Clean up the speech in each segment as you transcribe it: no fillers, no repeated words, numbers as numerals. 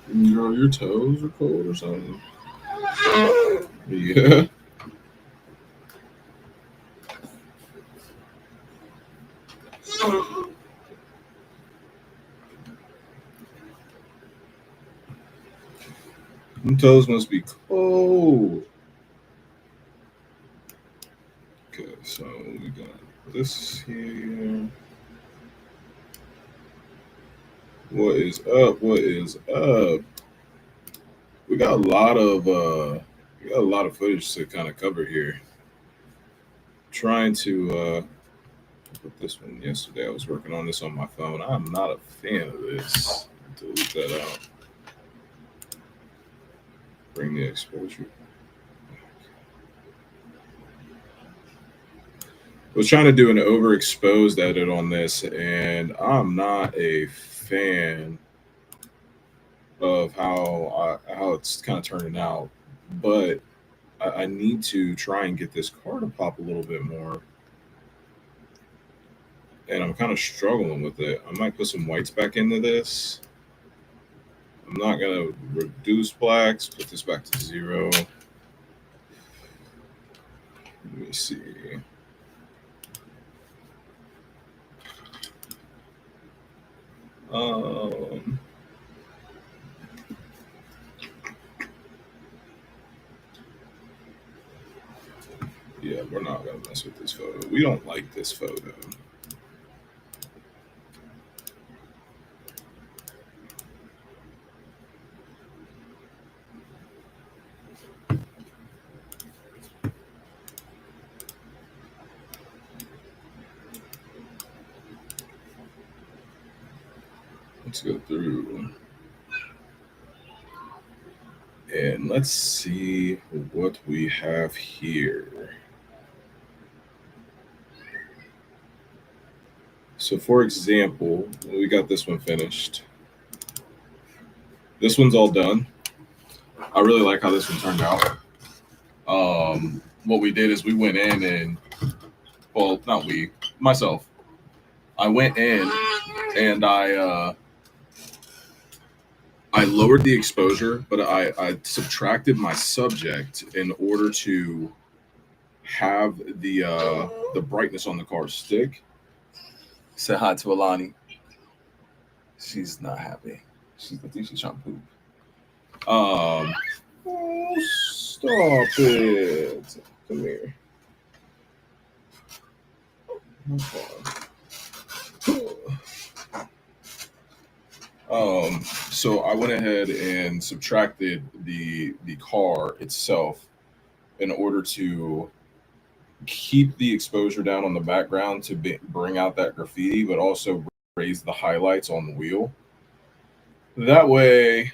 Girl, your toes are cold or something? Yeah. Them toes must be cold. Okay, so we got this here. What is up? What is up? We got a lot of footage to kind of cover here. Trying to put this one yesterday. I was working on this on my phone. I'm not a fan of this. Delete that out. Bring the exposure. I was trying to do an overexposed edit on this, and I'm not a fan of how it's kind of turning out. But I need to try and get this car to pop a little bit more, and I'm kind of struggling with it. I might put some whites back into this. I'm not gonna reduce blacks. Put this back to 0. Let me see. Um, yeah, we're not gonna mess with this photo. We don't like this photo. Let's go through and let's see what we have here. So, for example, we got this one finished. This one's all done. I really like how this one turned out. What we did is we went in and, well, not we, myself. I went in and I lowered the exposure, but I subtracted my subject in order to have the brightness on the car stick. Say hi to Alani. She's not happy. I think she's trying to poop. Oh, stop it! Come here. So I went ahead and subtracted the car itself in order to keep the exposure down on the background to bring out that graffiti, but also raise the highlights on the wheel. That way,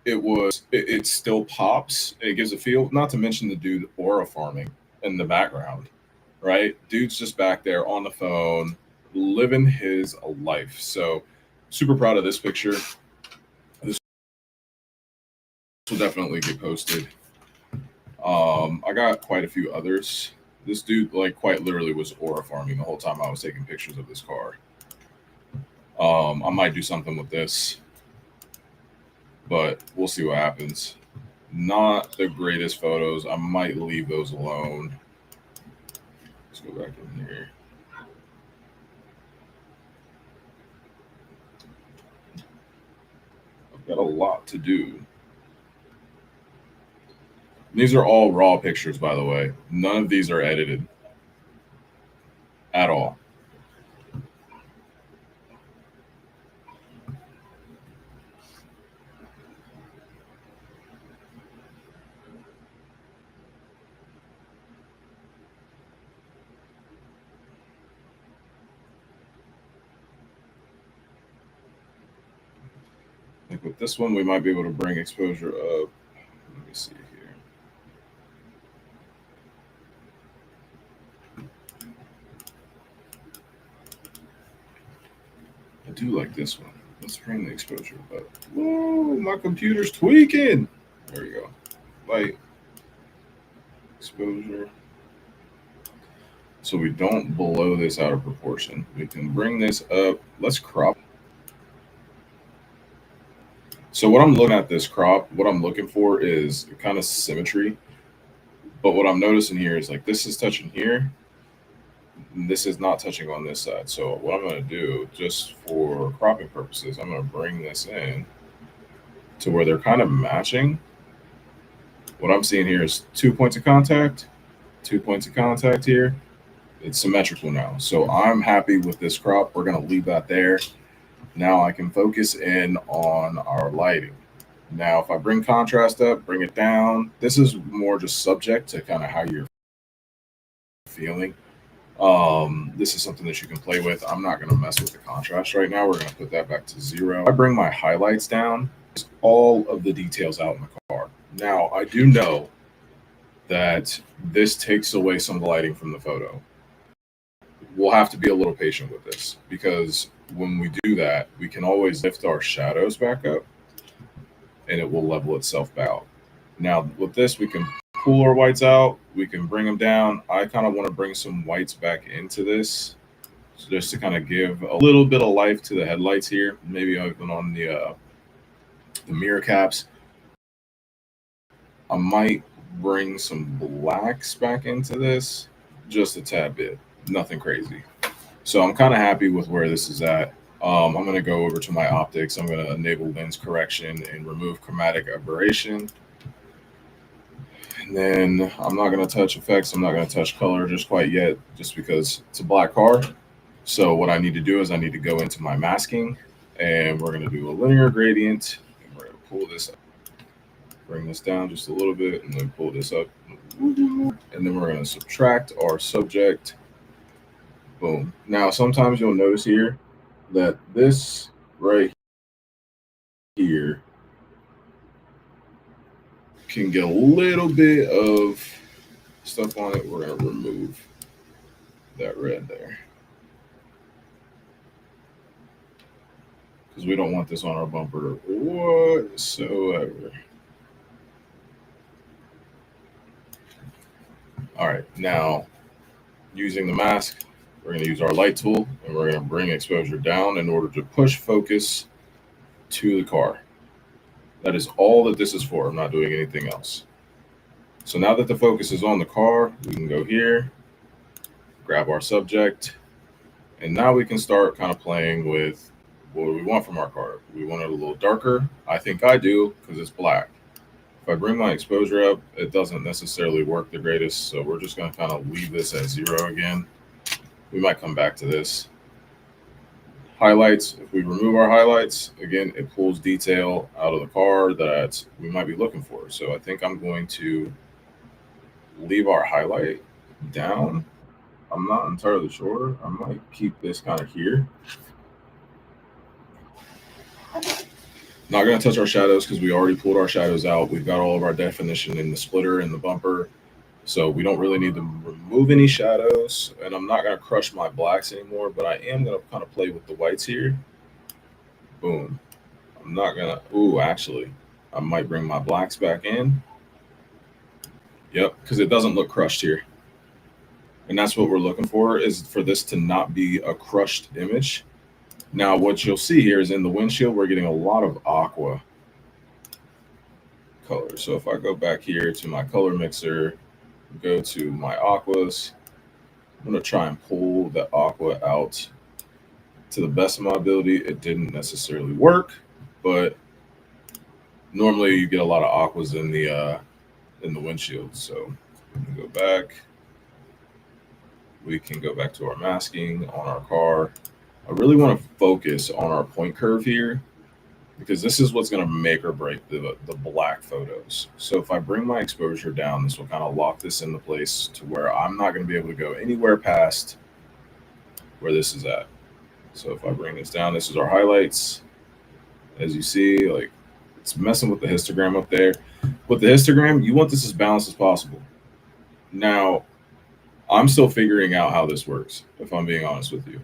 it still pops. It gives a feel. Not to mention the dude aura farming in the background, right? Dude's just back there on the phone, living his life. So, super proud of this picture. This will definitely get posted. I got quite a few others. This dude, like, quite literally was aura farming the whole time I was taking pictures of this car. I might do something with this, but we'll see what happens. Not the greatest photos. I might leave those alone. Let's go back in here. I've got a lot to do. These are all raw pictures, by the way. None of these are edited at all. Like with this one, we might be able to bring exposure up. Let me see here. I do like this one. Let's bring the exposure up. Whoa, my computer's tweaking. There we go. Light, exposure. So we don't blow this out of proportion. We can bring this up. Let's crop. So what I'm looking at this crop, what I'm looking for is kind of symmetry. But what I'm noticing here is like this is touching here, and this is not touching on this side. So what I'm going to do, just for cropping purposes, I'm going to bring this in to where they're kind of matching. What I'm seeing here is 2 points of contact, 2 points of contact here. It's symmetrical now. So I'm happy with this crop. We're going to leave that there. Now I can focus in on our lighting. Now, if I bring contrast up, bring it down, this is more just subject to kind of how you're feeling. This is something that you can play with. I'm not going to mess with the contrast right now. We're going to put that back to 0. I bring my highlights down, all of the details out in the car. Now, I do know that this takes away some of the lighting from the photo. We'll have to be a little patient with this because when we do that, we can always lift our shadows back up and it will level itself out. Now, with this, we can pull our whites out. We can bring them down. I kind of want to bring some whites back into this just to kind of give a little bit of life to the headlights here. Maybe even on the mirror caps. I might bring some blacks back into this, just a tad bit, nothing crazy. So I'm kind of happy with where this is at. I'm going to go over to my optics. I'm going to enable lens correction and remove chromatic aberration. And then I'm not going to touch effects. I'm not going to touch color just quite yet, just because it's a black car. So what I need to do is I need to go into my masking, and we're going to do a linear gradient, and we're going to pull this up. Bring this down just a little bit, and then pull this up. And then we're going to subtract our subject. Boom. Now, sometimes you'll notice here that this right here can get a little bit of stuff on it. We're going to remove that red there, because we don't want this on our bumper whatsoever. All right, now using the mask, we're going to use our light tool, and we're going to bring exposure down in order to push focus to the car. That is all that this is for. I'm not doing anything else. So now that the focus is on the car, we can go here, grab our subject, and now we can start kind of playing with what we want from our car. We want it a little darker. I think I do, because it's black. If I bring my exposure up, it doesn't necessarily work the greatest, so we're just going to kind of leave this at 0 again. We might come back to this. Highlights, if we remove our highlights, again, it pulls detail out of the car that we might be looking for. So I think I'm going to leave our highlight down. I'm not entirely sure. I might keep this kind of here. Not going to touch our shadows because we already pulled our shadows out. We've got all of our definition in the splitter and the bumper. So we don't really need to remove any shadows. And I'm not going to crush my blacks anymore, but I am going to kind of play with the whites here. Boom. I'm not going to, actually, I might bring my blacks back in. Yep, because it doesn't look crushed here. And that's what we're looking for, is for this to not be a crushed image. Now, what you'll see here is in the windshield, we're getting a lot of aqua color. So if I go back here to my color mixer, go to my aquas, I'm going to try and pull the aqua out to the best of my ability. It didn't necessarily work, but normally you get a lot of aquas in the windshield. So we can go back. We can go back to our masking on our car. I really want to focus on our point curve here, because this is what's going to make or break the black photos. So if I bring my exposure down, this will kind of lock this into place to where I'm not going to be able to go anywhere past where this is at. So if I bring this down, this is our highlights. As you see, like, it's messing with the histogram up there. With the histogram, you want this as balanced as possible. Now, I'm still figuring out how this works, if I'm being honest with you.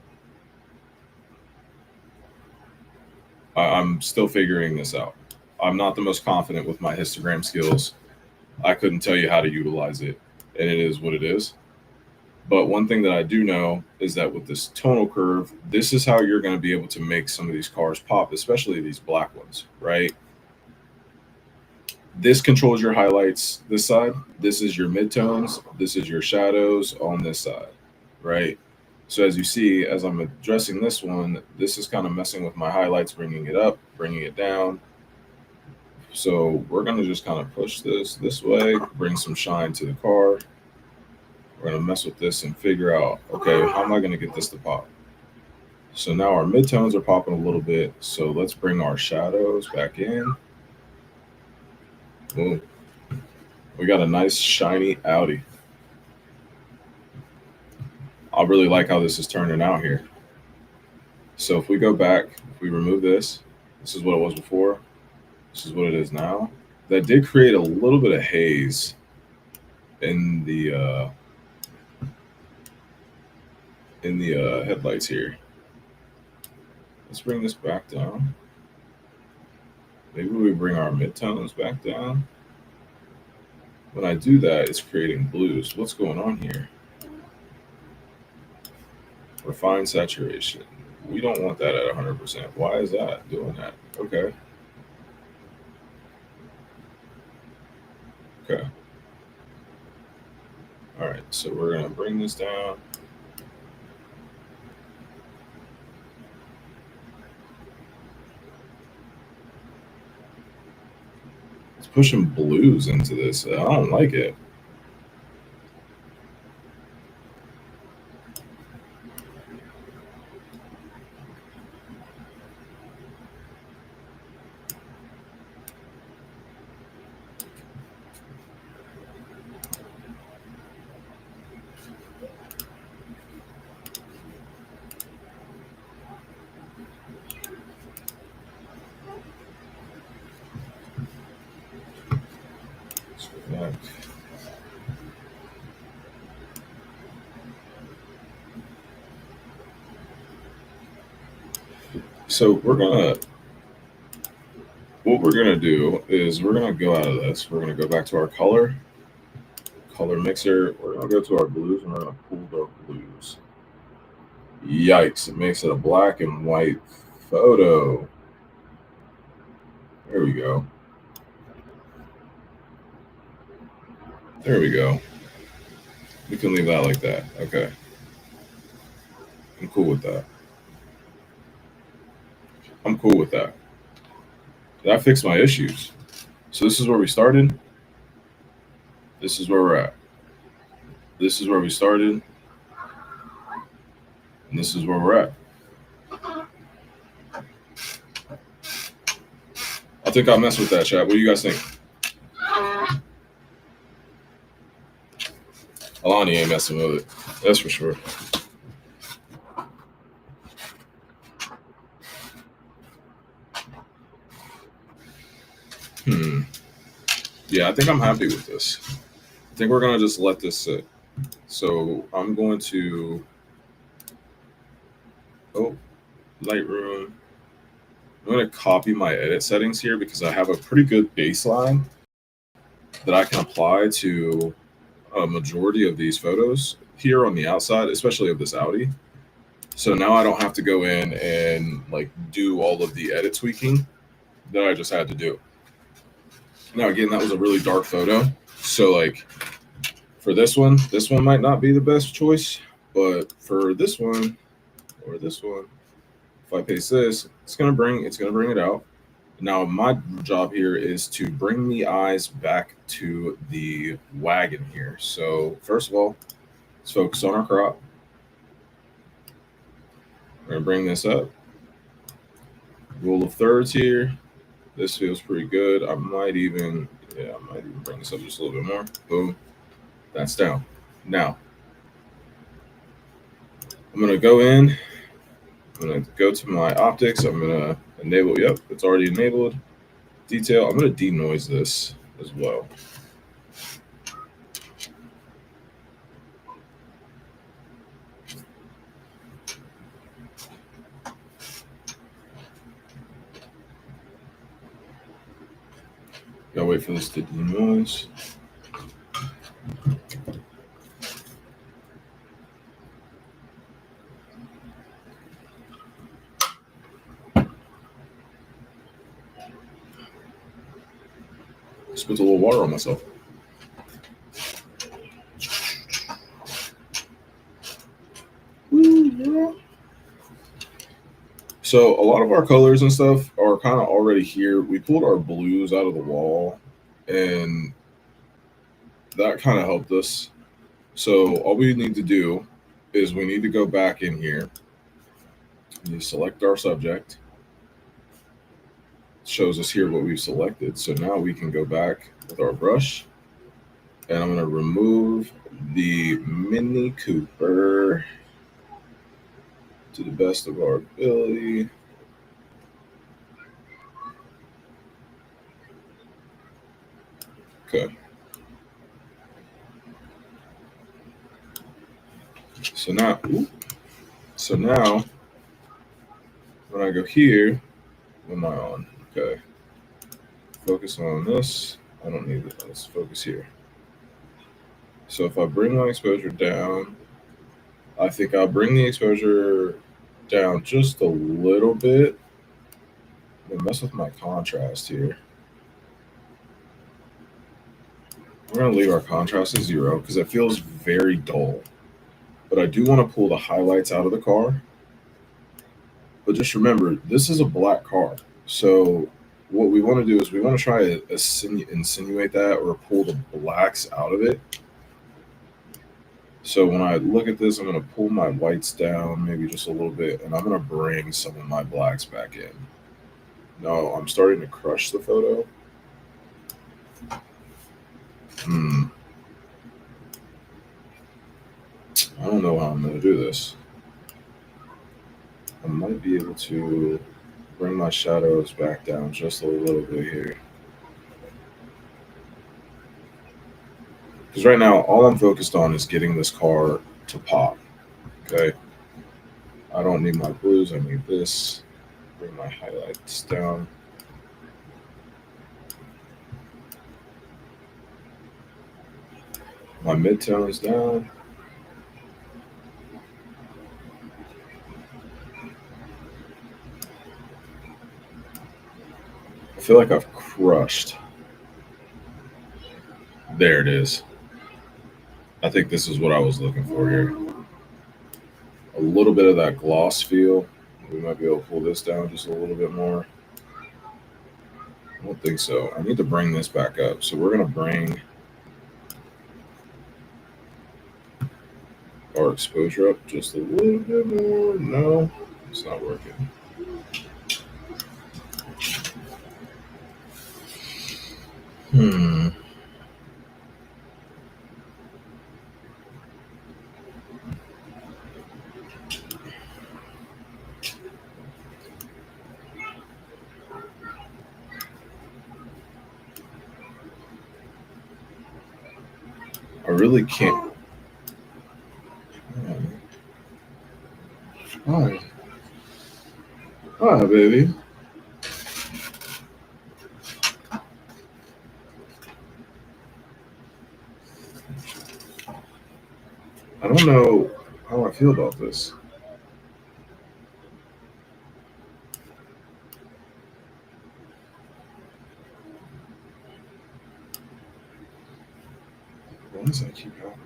I'm still figuring this out. I'm not the most confident with my histogram skills. I couldn't tell you how to utilize it, and it is what it is. But one thing that I do know is that with this tonal curve, this is how you're going to be able to make some of these cars pop, especially these black ones, right? This controls your highlights this side. This is your midtones. This is your shadows on this side, right? So as you see, as I'm addressing this one, this is kind of messing with my highlights, bringing it up, bringing it down. So we're going to just kind of push this way, bring some shine to the car. We're going to mess with this and figure out, okay, how am I going to get this to pop? So now our midtones are popping a little bit. So let's bring our shadows back in. Boom. We got a nice shiny Audi. I really like how this is turning out here. So if we go back, if we remove this, this is what it was before. This is what it is now. That did create a little bit of haze in the headlights here. Let's bring this back down. Maybe we bring our midtones back down. When I do that, it's creating blues. What's going on here? Refine saturation. We don't want that at 100%. Why is that doing that? Okay. Okay. All right. So we're going to bring this down. It's pushing blues into this. I don't like it. So what we're gonna do is we're gonna go out of this. We're gonna go back to our color mixer. We're gonna go to our blues and we're gonna pull the blues. Yikes! It makes it a black and white photo. There we go. There we go. We can leave that like that. Okay. I'm cool with that. I'm cool with that. That fixed my issues. So this is where we started. This is where we're at. This is where we started. And this is where we're at. I think I'll mess with that, chat. What do you guys think? Alani ain't messing with it. That's for sure. Yeah, I think I'm happy with this. I think we're going to just let this sit. So I'm going to, Lightroom. I'm going to copy my edit settings here because I have a pretty good baseline that I can apply to a majority of these photos here on the outside, especially of this Audi. So now I don't have to go in and like do all of the edit tweaking that I just had to do. Now, again, that was a really dark photo. So like for this one might not be the best choice, but for this one or this one, if I paste this, it's gonna bring it out. Now my job here is to bring the eyes back to the wagon here. So first of all, let's focus on our crop. We're gonna bring this up. Rule of thirds here. This feels pretty good. I might even bring this up just a little bit more. Boom. That's down. Now, I'm gonna go in. I'm gonna go to my optics. I'm gonna enable. Yep, it's already enabled. Detail. I'm gonna denoise this as well. Gotta wait for this to denoise. Spit a little water on myself. So a lot of our colors and stuff are kind of already here. We pulled our blues out of the wall, and that kind of helped us. So all we need to do is we need to go back in here. You select our subject. It shows us here what we've selected. So now we can go back with our brush, and I'm going to remove the Mini Cooper to the best of our ability. Okay. So now when I go here, what am I on? Okay. Focus on this. I don't need it. Let's focus here. So if I bring my exposure down, I think I'll bring the exposure down just a little bit. I'm gonna mess with my contrast here. We're gonna leave our contrast to 0 because it feels very dull. But I do want to pull the highlights out of the car. But just remember, this is a black car. So what we want to do is we want to try to insinuate that or pull the blacks out of it. So when I look at this, I'm going to pull my whites down maybe just a little bit, and I'm going to bring some of my blacks back in. No, I'm starting to crush the photo. I don't know how I'm going to do this. I might be able to bring my shadows back down just a little bit here. Because right now, all I'm focused on is getting this car to pop. Okay. I don't need my blues. I need this. Bring my highlights down. My midtones down. I feel like I've crushed. There it is. I think this is what I was looking for here. A little bit of that gloss feel. We might be able to pull this down just a little bit more. I don't think so. I need to bring this back up. So we're going to bring our exposure up just a little bit more. No, it's not working. I really can't. Hi. Hi, baby. I don't know how I feel about this. Why does that keep happening?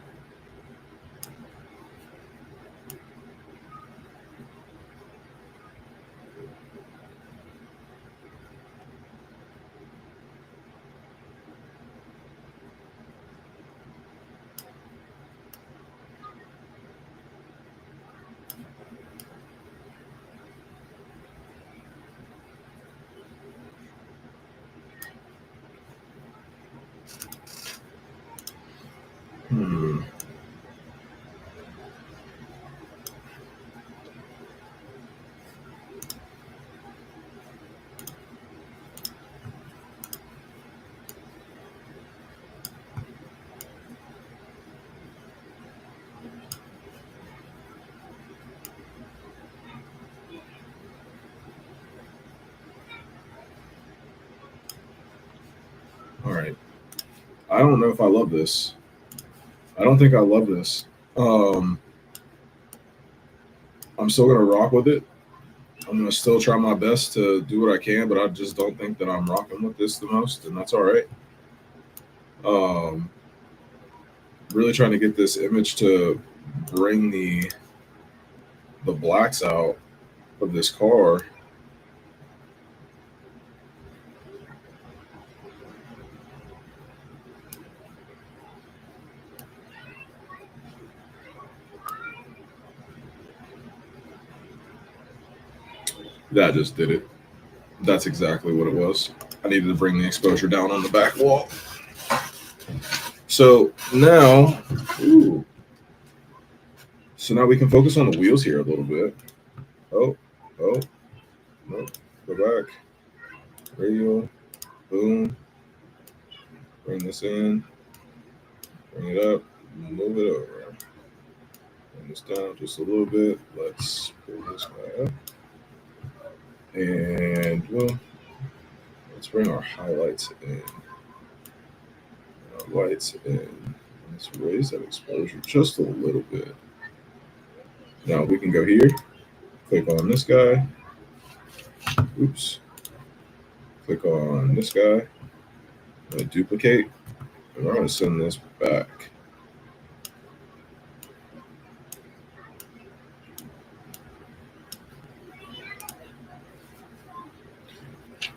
All right. I don't know if I love this. I don't think I love this. I'm still gonna rock with it. I'm gonna still try my best to do what I can, but I just don't think that I'm rocking with this the most, and that's all right. Um, really trying to get this image to bring the blacks out of this car. That just did it. That's exactly what it was. I needed to bring the exposure down on the back wall. So now, ooh, so now we can focus on the wheels here a little bit. Oh, oh, no, go back. Radio, boom. Bring this in, bring it up, move it over. Bring this down just a little bit. Let's pull this guy up. And well, let's bring our highlights in. Our lights in. Let's raise that exposure just a little bit. Now we can go here, click on this guy. Oops. Click on this guy. I'm going to duplicate. And we're going to send this back.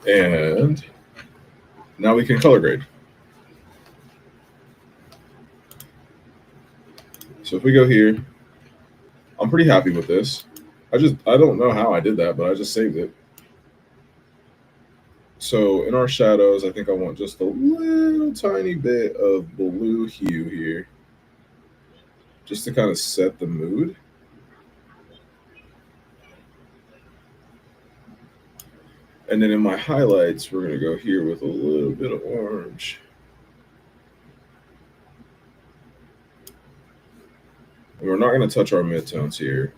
And now we can color grade. So if we go here, I'm pretty happy with this. I don't know how I did that, but I just saved it. So in our shadows, I think I want just a little tiny bit of blue hue here, just to kind of set the mood. And then in my highlights, we're going to go here with a little bit of orange. And we're not going to touch our midtones here.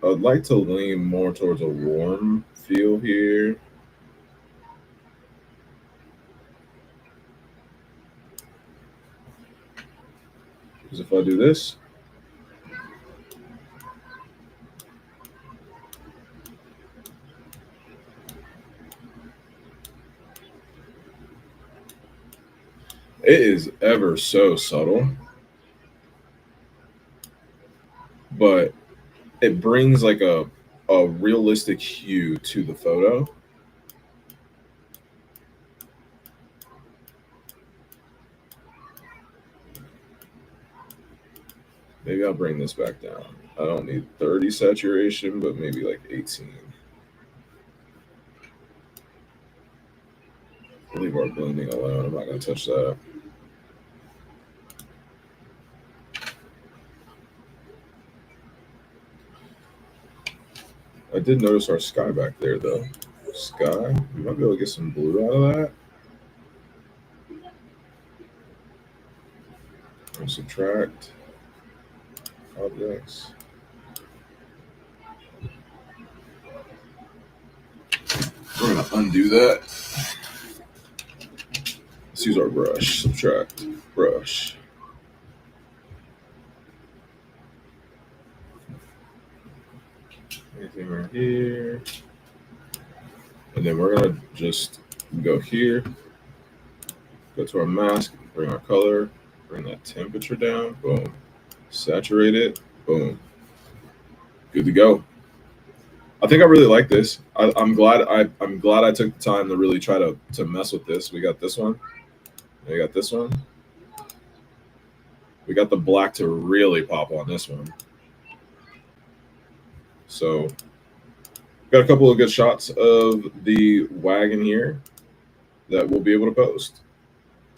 I'd like to lean more towards a warm feel here. Because if I do this, it is ever so subtle, but it brings like a realistic hue to the photo. Maybe I'll bring this back down. I don't need 30 saturation, but maybe like 18. Leave our blending alone. I'm not going to touch that. I did notice our sky back there, though. Sky, we might be able to get some blue out of that. And subtract objects. We're going to undo that. Let's use our brush. Subtract, brush. Anything right here. And then we're going to just go here, go to our mask, bring our color, bring that temperature down, boom. Saturate it, boom. Good to go. I think I really like this. I'm glad I took the time to really try to mess with this. We got this one. We got this one. We got the black to really pop on this one. So got a couple of good shots of the wagon here that we'll be able to post.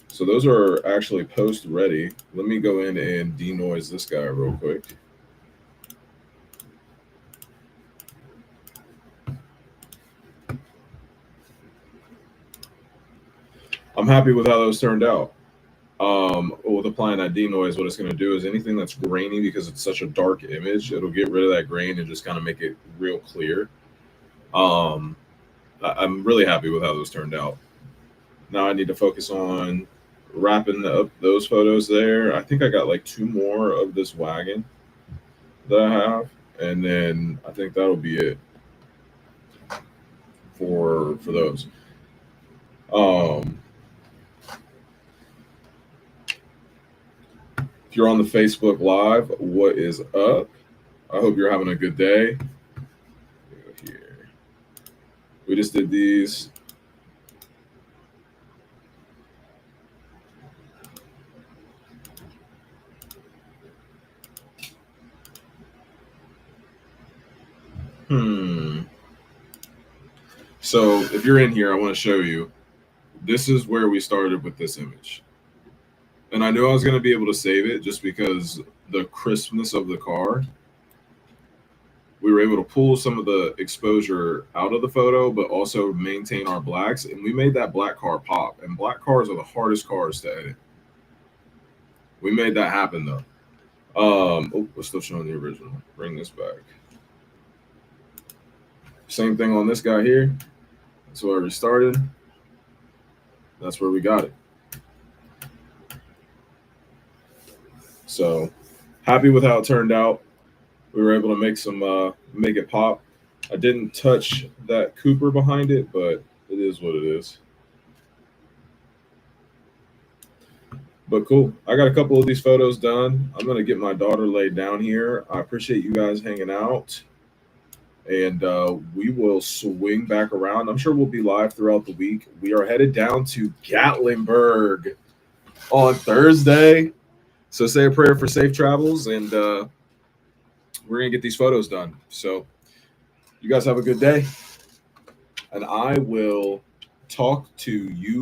So those are actually post ready. Let me go in and denoise this guy real quick. I'm happy with how those turned out. With applying that denoise, what it's going to do is anything that's grainy, because it's such a dark image, it'll get rid of that grain and just kind of make it real clear. I'm really happy with how those turned out. Now I need to focus on wrapping up those photos there. I think I got like 2 more of this wagon that I have, and then I think that'll be it for those. If you're on the Facebook Live, what is up? I hope you're having a good day. Here. We just did these. So if you're in here, I want to show you. This is where we started with this image. And I knew I was going to be able to save it just because the crispness of the car. We were able to pull some of the exposure out of the photo, but also maintain our blacks. And we made that black car pop. And black cars are the hardest cars to edit. We made that happen though. We're still showing the original. Bring this back. Same thing on this guy here. That's where we started. That's where we got it. So happy with how it turned out. We were able to make it pop. I didn't touch that Cooper behind it, but it is what it is. But cool. I got a couple of these photos done. I'm gonna get my daughter laid down here. I appreciate you guys hanging out. And we will swing back around. I'm sure we'll be live throughout the week. We are headed down to Gatlinburg on Thursday. So say a prayer for safe travels, and we're going to get these photos done. So you guys have a good day, and I will talk to you